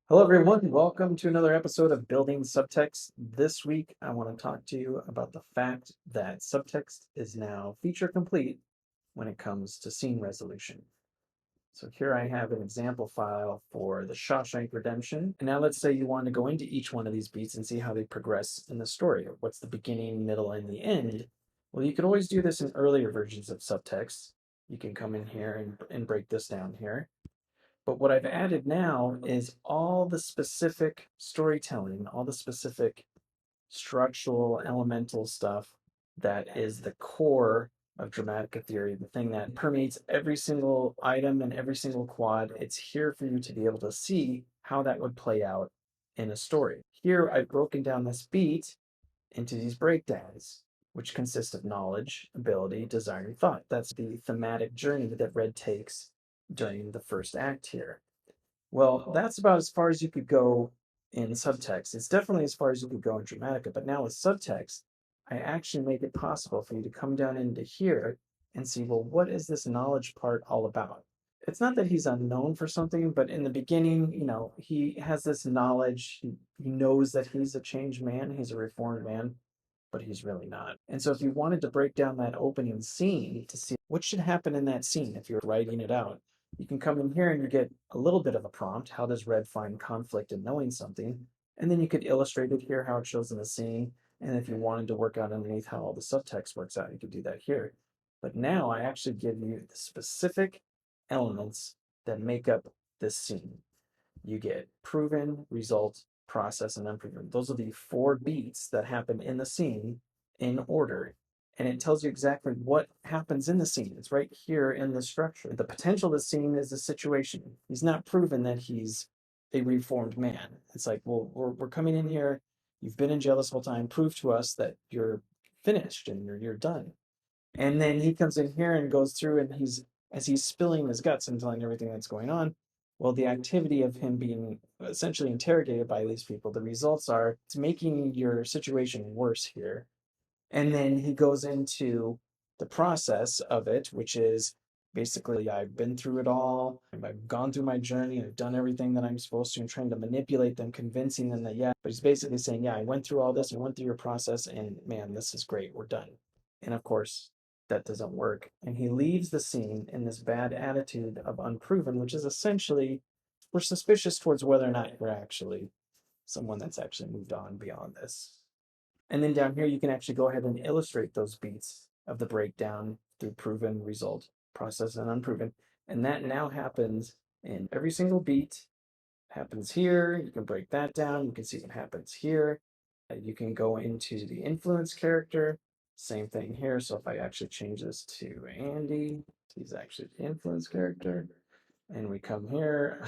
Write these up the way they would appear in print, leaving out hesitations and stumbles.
Hello, everyone. Welcome to another episode of Building Subtext. This week, I want to talk to you about the fact that subtext is now feature complete when it comes to scene resolution. So here I have an example file for the Shawshank Redemption. And now let's say you want to go into each one of these beats and see how they progress in the story. What's the beginning, middle, and the end? Well, you could always do this in earlier versions of subtext. You can come in here and break this down here. But what I've added now is all the specific storytelling, all the specific structural, elemental stuff that is the core of Dramatica theory, the thing that permeates every single item and every single quad. It's here for you to be able to see how that would play out in a story. Here, I've broken down this beat into these breakdowns, which consist of knowledge, ability, desire, and thought. That's the thematic journey that Red takes during the first act here. Well, that's about as far as you could go in subtext. It's definitely as far as you could go in Dramatica, but now with subtext, I actually make it possible for you to come down into here and see, well, what is this knowledge part all about? It's not that he's unknown for something, but in the beginning, he has this knowledge. He knows that he's a changed man, he's a reformed man, but he's really not. And so if you wanted to break down that opening scene to see what should happen in that scene, if you're writing it out, you can come in here and you get a little bit of a prompt. How does Red find conflict in knowing something? And then you could illustrate it here, how it shows in the scene. And if you wanted to work out underneath how all the subtext works out, you could do that here. But now I actually give you the specific elements that make up this scene. You get proven, result, process, and unproven. Those are the four beats that happen in the scene in order. And it tells you exactly what happens in the scene. It's right here in the structure. The potential of the scene is the situation. He's not proven that he's a reformed man. It's like, well, we're coming in here. You've been in jail this whole time. Prove to us that you're finished and you're done. And then he comes in here and goes through and as he's spilling his guts and telling everything that's going on, well, the activity of him being essentially interrogated by these people, the results are it's making your situation worse here. And then he goes into the process of it, which is basically, I've been through it all. I've gone through my journey. I've done everything that I'm supposed to and trying to manipulate them, convincing them that, yeah, but he's basically saying, yeah, I went through all this. I went through your process and man, this is great. We're done. And of course, that doesn't work. And he leaves the scene in this bad attitude of unproven, which is essentially we're suspicious towards whether or not you're actually someone that's actually moved on beyond this. And then down here, you can actually go ahead and illustrate those beats of the breakdown through proven, result, process, and unproven. And that now happens in every single beat. Happens here. You can break that down. You can see what happens here. You can go into the influence character. Same thing here. So if I actually change this to Andy, he's actually the influence character. And we come here.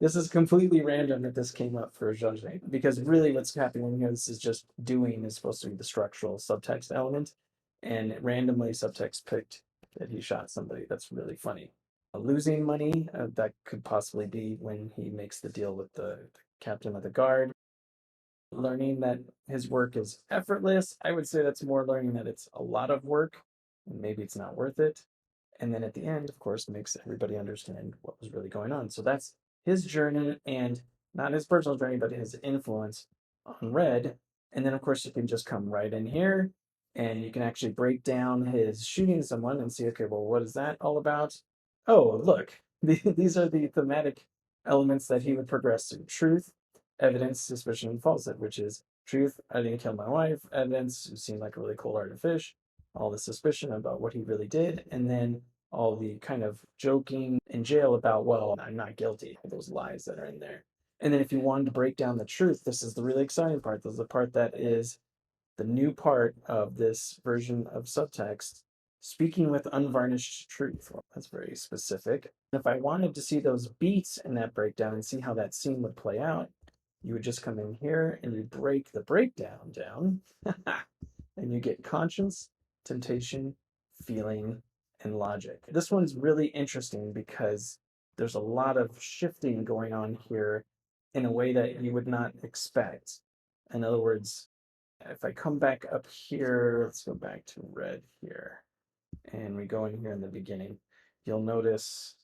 This is completely random that this came up for Zhang, because really what's happening here, this is just doing is supposed to be the structural subtext element. And randomly subtext picked that he shot somebody. That's really funny. Losing money, that could possibly be when he makes the deal with the captain of the guard. Learning that his work is effortless, I would say that's more learning that it's a lot of work and maybe it's not worth it. And then at the end, of course, makes everybody understand what was really going on. So that's his journey, and not his personal journey, but his influence on Red. And then, of course, you can just come right in here and you can actually break down his shooting someone and see, okay, well, what is that all about? Oh, look, these are the thematic elements that he would progress through: truth, evidence, suspicion, and falsehood, which is truth, I didn't kill my wife; evidence, who seemed like a really cold-hearted fish; all the suspicion about what he really did; and then all the kind of joking in jail about, well, I'm not guilty, those lies that are in there. And then if you wanted to break down the truth, this is the really exciting part. This is the part that is the new part of this version of subtext, speaking with unvarnished truth. Well, that's very specific. If I wanted to see those beats in that breakdown and see how that scene would play out, you would just come in here and you break the breakdown down and you get conscience, temptation, feeling, and logic. This one's really interesting because there's a lot of shifting going on here in a way that you would not expect. In other words, if I come back up here, let's go back to Red here, and we go in here in the beginning, you'll notice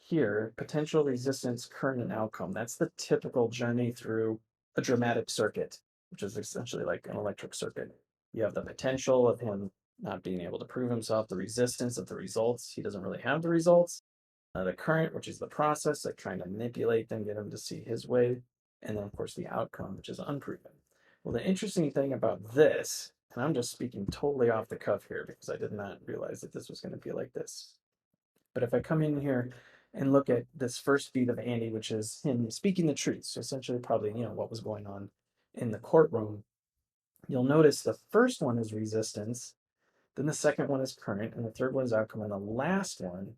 here, potential, resistance, current, and outcome. That's the typical journey through a dramatic circuit, which is essentially like an electric circuit. You have the potential of him not being able to prove himself, the resistance of the results. He doesn't really have the results. The current, which is the process, like trying to manipulate them, get him to see his way. And then, of course, the outcome, which is unproven. Well, the interesting thing about this, and I'm just speaking totally off the cuff here because I did not realize that this was going to be like this. But if I come in here and look at this first beat of Andy, which is him speaking the truth, so essentially probably, what was going on in the courtroom, you'll notice the first one is resistance, then the second one is current, and the third one is outcome, and the last one,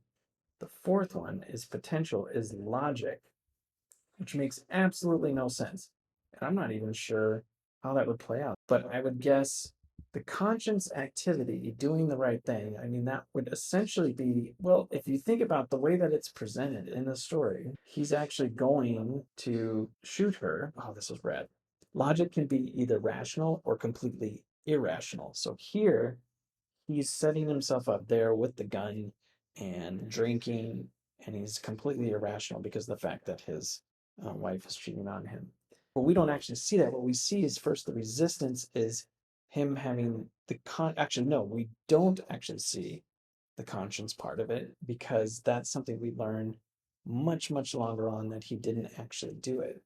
the fourth one, is potential, is logic, which makes absolutely no sense. And I'm not even sure how that would play out. But I would guess the conscience activity, doing the right thing, I mean, that would essentially be, well, if you think about the way that it's presented in the story, he's actually going to shoot her. Oh, this is rad. Logic can be either rational or completely irrational. So here, he's setting himself up there with the gun and drinking, and he's completely irrational because of the fact that his wife is cheating on him. But we don't actually see that. What we see is first the resistance is him having actually, no, we don't actually see the conscience part of it because that's something we learn much, much longer on that he didn't actually do it.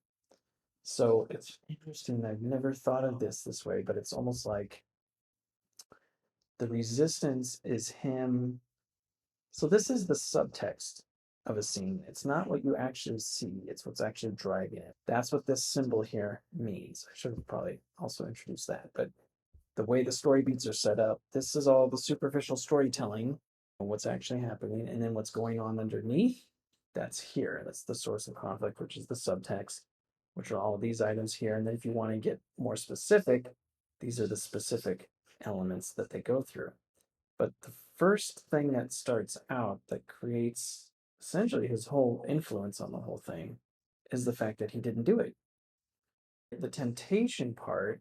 So it's interesting. I've never thought of this way, but it's almost like the resistance is him. So this is the subtext of a scene. It's not what you actually see, it's what's actually driving it. That's what this symbol here means. I should have probably also introduced that, but the way the story beats are set up, this is all the superficial storytelling, what's actually happening, and then what's going on underneath, that's here. That's the source of conflict, which is the subtext, which are all of these items here. And then if you want to get more specific, these are the specific elements that they go through. But the first thing that starts out that creates essentially his whole influence on the whole thing is the fact that he didn't do it. The temptation part,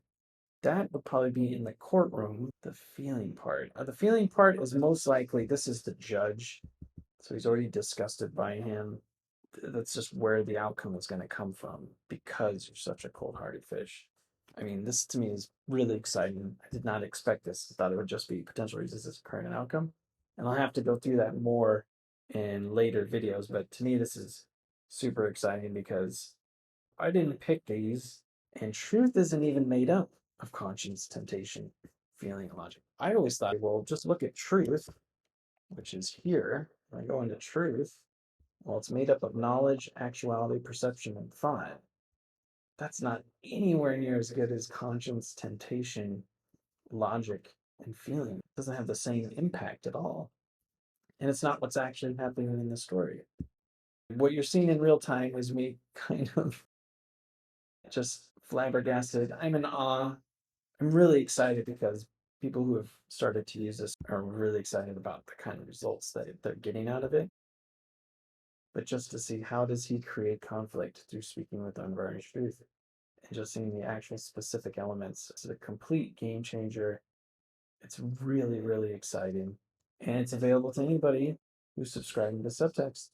that would probably be in the courtroom. The feeling part. The feeling part is most likely this is the judge. So he's already disgusted by him. That's just where the outcome is going to come from because you're such a cold-hearted fish. I mean, this to me is really exciting. I did not expect this. I thought it would just be potential resistance, current, and outcome. And I'll have to go through that more in later videos. But to me, this is super exciting because I didn't pick these, and truth isn't even made up of conscience, temptation, feeling, and logic. I always thought, well, just look at truth, which is here. When I go into truth, well, it's made up of knowledge, actuality, perception, and thought. That's not anywhere near as good as conscience, temptation, logic, and feeling. It doesn't have the same impact at all. And it's not what's actually happening in the story. What you're seeing in real time is me kind of just flabbergasted. I'm in awe. I'm really excited because people who have started to use this are really excited about the kind of results that they're getting out of it. But just to see how does he create conflict through speaking with unvarnished truth and just seeing the actual specific elements. It's a complete game changer. It's really, really exciting. And it's available to anybody who's subscribing to Subtext.